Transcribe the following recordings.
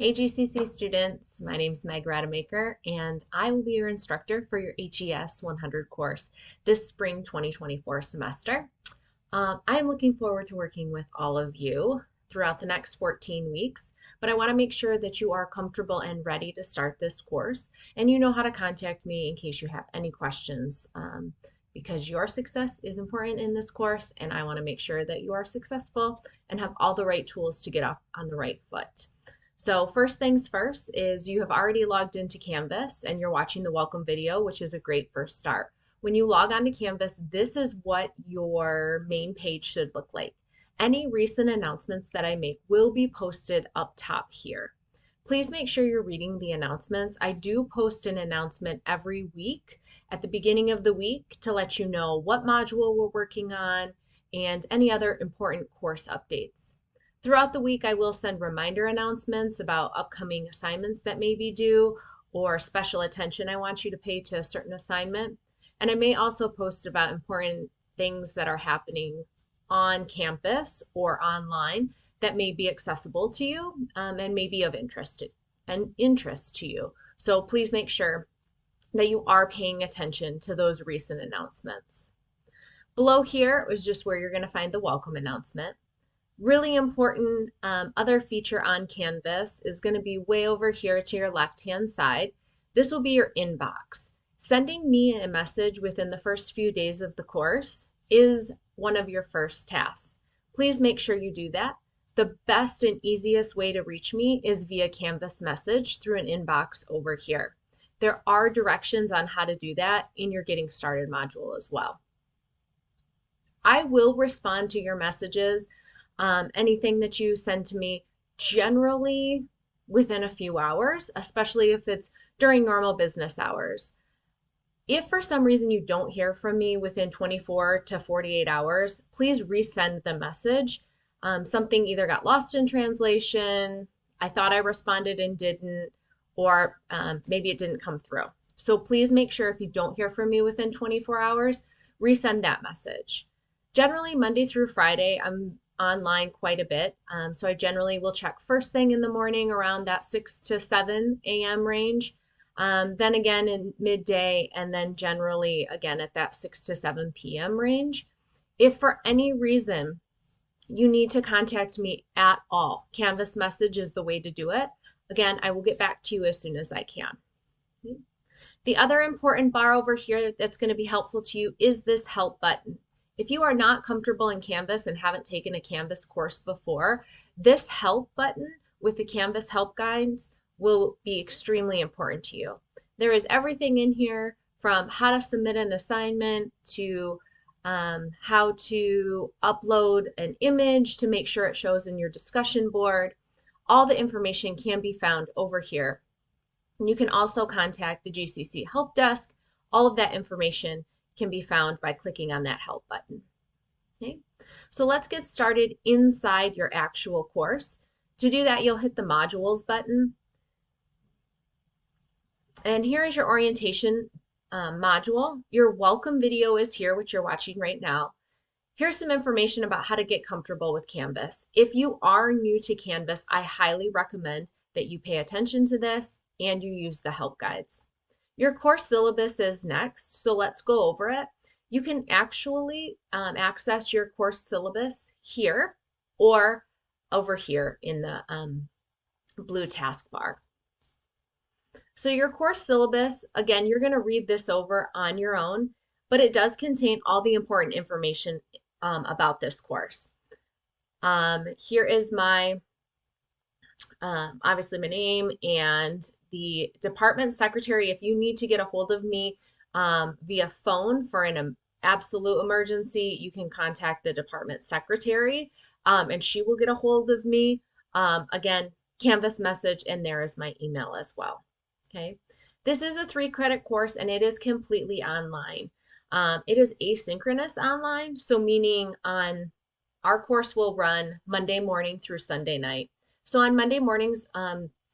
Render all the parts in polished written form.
Hey GCC students, my name is Meg Rademacher and I will be your instructor for your HES 100 course this spring 2024 semester. I am looking forward to working with all of you throughout the next 14 weeks, but I want to make sure that you are comfortable and ready to start this course and you know how to contact me in case you have any questions because your success is important in this course and I want to make sure that you are successful and have all the right tools to get off on the right foot. So first things first is you have already logged into Canvas and you're watching the welcome video, which is a great first start. When you log on to Canvas, this is what your main page should look like. Any recent announcements that I make will be posted up top here. Please make sure you're reading the announcements. I do post an announcement every week at the beginning of the week to let you know what module we're working on and any other important course updates. Throughout the week, I will send reminder announcements about upcoming assignments that may be due or special attention I want you to pay to a certain assignment. And I may also post about important things that are happening on campus or online that may be accessible to you and may be of interest to you. So please make sure that you are paying attention to those recent announcements. Below here is just where you're going to find the welcome announcement. Really important other feature on Canvas is going to be way over here to your left-hand side. This will be your inbox. Sending me a message within the first few days of the course is one of your first tasks. Please make sure you do that. The best and easiest way to reach me is via Canvas message through an inbox over here. There are directions on how to do that in your Getting Started module as well. I will respond to your messages. Anything that you send to me generally within a few hours, especially if it's during normal business hours. If for some reason you don't hear from me within 24 to 48 hours, please resend the message. Something either got lost in translation, I thought I responded and didn't, or maybe it didn't come through. So please make sure if you don't hear from me within 24 hours, resend that message. Generally, Monday through Friday, I'm online quite a bit. So I generally will check first thing in the morning around that 6 to 7 a.m. range, then again in midday, and then generally again at that 6 to 7 p.m. range. If for any reason you need to contact me at all, Canvas message is the way to do it. Again, I will get back to you as soon as I can. The other important bar over here that's going to be helpful to you is this help button. If you are not comfortable in Canvas and haven't taken a Canvas course before, this help button with the Canvas help guides will be extremely important to you. There is everything in here from how to submit an assignment to how to upload an image to make sure it shows in your discussion board. All the information can be found over here. And you can also contact the GCC help desk. All of that information can be found by clicking on that help button. Okay, so let's get started inside your actual course. To do that, you'll hit the modules button. And here is your orientation module. Your welcome video is here, which you're watching right now. Here's some information about how to get comfortable with Canvas. If you are new to Canvas, I highly recommend that you pay attention to this and you use the help guides. Your course syllabus is next, so let's go over it. You can actually access your course syllabus here or over here in the blue taskbar. So your course syllabus, again, you're going to read this over on your own, but it does contain all the important information about this course. Here is my, obviously my name and the department secretary. If you need to get a hold of me via phone for an absolute emergency, you can contact the department secretary and she will get a hold of me. Again, Canvas message, and there is my email as well. Okay, this is a 3-credit course and it is completely online. It is asynchronous online, so meaning on our course will run Monday morning through Sunday night. So on Monday mornings,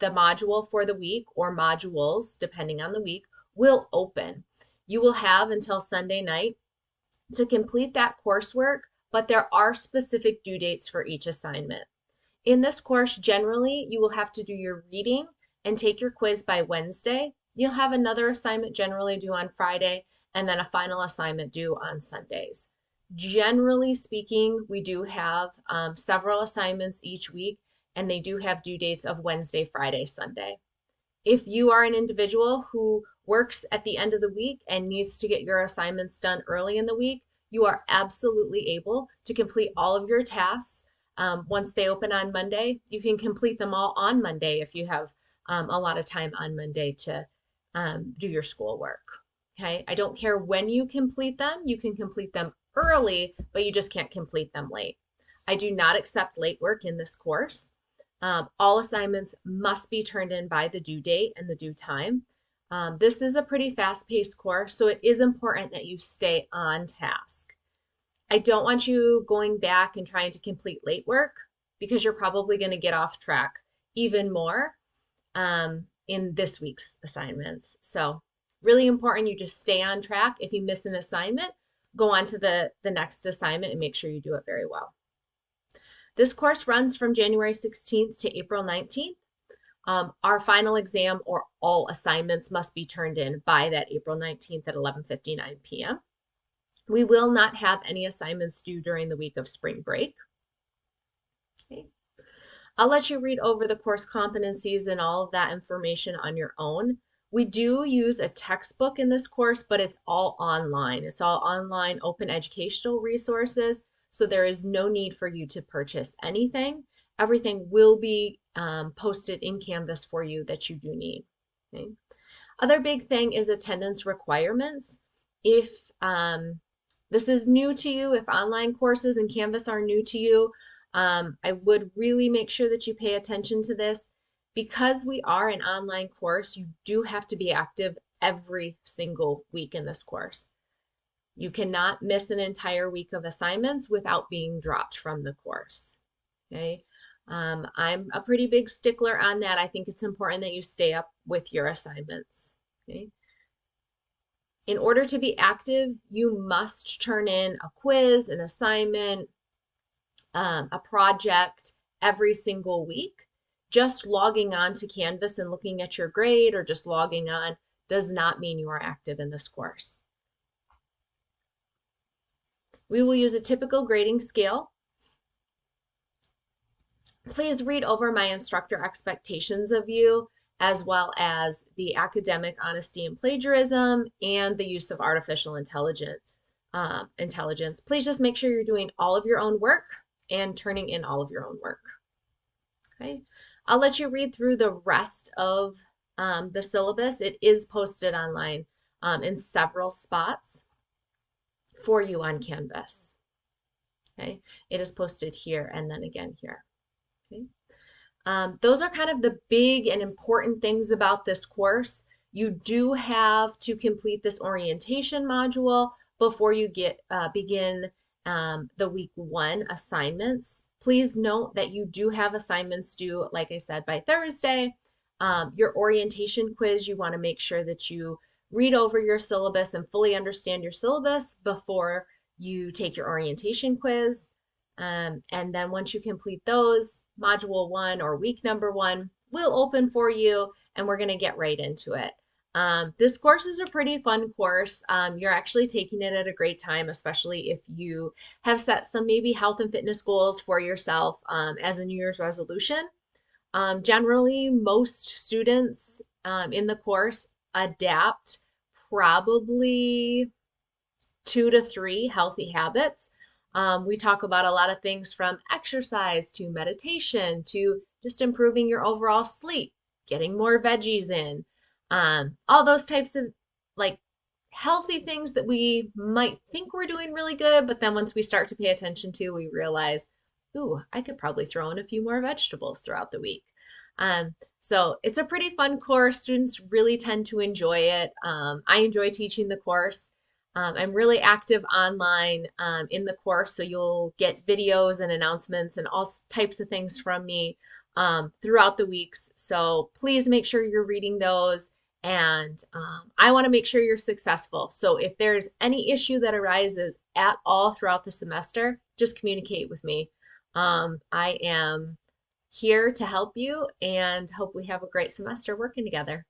the module for the week or modules, depending on the week, will open. You will have until Sunday night to complete that coursework, but there are specific due dates for each assignment. In this course, generally, you will have to do your reading and take your quiz by Wednesday. You'll have another assignment generally due on Friday, and then a final assignment due on Sundays. Generally speaking, we do have several assignments each week, and they do have due dates of Wednesday, Friday, Sunday. If you are an individual who works at the end of the week and needs to get your assignments done early in the week, you are absolutely able to complete all of your tasks. Once they open on Monday, you can complete them all on Monday if you have a lot of time on Monday to do your schoolwork. Okay, I don't care when you complete them, you can complete them early, but you just can't complete them late. I do not accept late work in this course. All assignments must be turned in by the due date and the due time. This is a pretty fast-paced course, so it is important that you stay on task. I don't want you going back and trying to complete late work because you're probably going to get off track even more in this week's assignments. So really important you just stay on track. If you miss an assignment, go on to the next assignment and make sure you do it very well. This course runs from January 16th to April 19th. Our final exam or all assignments must be turned in by that April 19th at 11:59 p.m. We will not have any assignments due during the week of spring break. Okay. I'll let you read over the course competencies and all of that information on your own. We do use a textbook in this course, but it's all online. It's all online open educational resources. So there is no need for you to purchase anything. Everything will be posted in Canvas for you that you do need. Okay. Other big thing is attendance requirements. If this is new to you, if online courses and Canvas are new to you, I would really make sure that you pay attention to this. Because we are an online course, you do have to be active every single week in this course. You cannot miss an entire week of assignments without being dropped from the course. Okay. I'm a pretty big stickler on that. I think it's important that you stay up with your assignments. Okay. In order to be active, you must turn in a quiz, an assignment, a project every single week. Just logging on to Canvas and looking at your grade or just logging on does not mean you are active in this course. We will use a typical grading scale. Please read over my instructor expectations of you, as well as the academic honesty and plagiarism and the use of artificial intelligence. Please just make sure you're doing all of your own work and turning in all of your own work. Okay, I'll let you read through the rest of the syllabus. It is posted online in several spots for you on Canvas. Okay, it is posted here and then again here. Okay. Those are kind of the big and important things about this course. You do have to complete this orientation module before you begin the week 1 assignments. Please note that you do have assignments due, like I said, by Thursday. Your orientation quiz, you want to make sure that you read over your syllabus and fully understand your syllabus before you take your orientation quiz. And then once you complete those, module 1 or week number 1 will open for you and we're going to get right into it. This course is a pretty fun course. You're actually taking it at a great time, especially if you have set some maybe health and fitness goals for yourself as a New Year's resolution. Generally, most students in the course adapt probably 2 to 3 healthy habits. We talk about a lot of things from exercise to meditation to just improving your overall sleep, getting more veggies in, all those types of like healthy things that we might think we're doing really good, but then once we start to pay attention to, we realize, ooh, I could probably throw in a few more vegetables throughout the week. So it's a pretty fun course. Students really tend to enjoy it. I enjoy teaching the course. I'm really active online in the course, so you'll get videos and announcements and all types of things from me throughout the weeks. So please make sure you're reading those, and I want to make sure you're successful. So if there's any issue that arises at all throughout the semester, just communicate with me. I am here to help you and hope we have a great semester working together.